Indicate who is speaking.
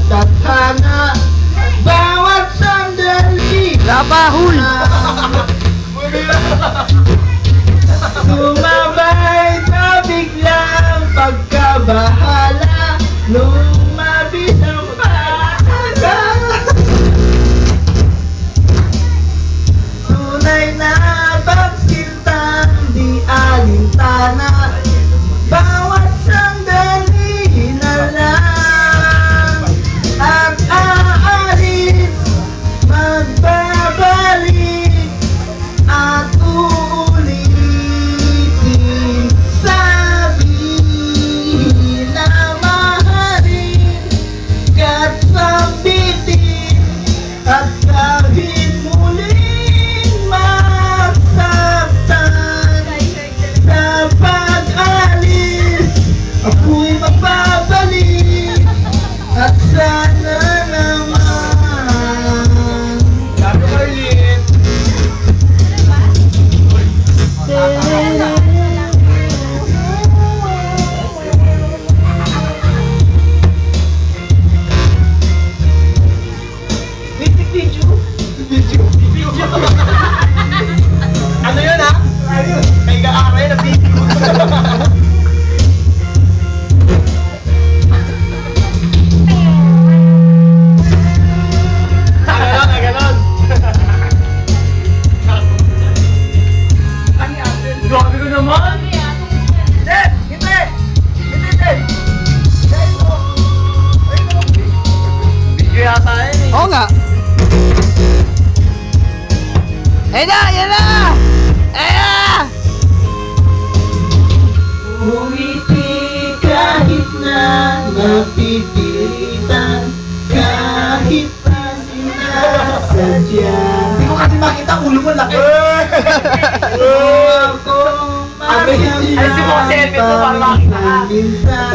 Speaker 1: tadhana, bawat sandali
Speaker 2: Labahul!
Speaker 1: sumabay sa biglang pagkabahala, lumapit ang maaga. Tunay na pagsintang di alintana, bawat sandali na lang at aalis, magbabalik at uulitin. Sabihin na mahalin ka't sambitin, at kahit muling masaktan sa pag-alis, ako'y magbabalik at sana naman. Sabi ko ulit. Video. Ano yun ha? May gaaray na video. Ganon. Grabe ko naman. Hindi. Video yata yun eh.
Speaker 2: Oo nga! Ayun na! Ayun na! Ayun na!
Speaker 1: Umiti kahit na napipilitan, kahit na sinasadya. Hindi ko kasi makita, ulo mo laki. Akong
Speaker 3: Alisin mo kasi helmet mo para makita ka.
Speaker 1: minsan,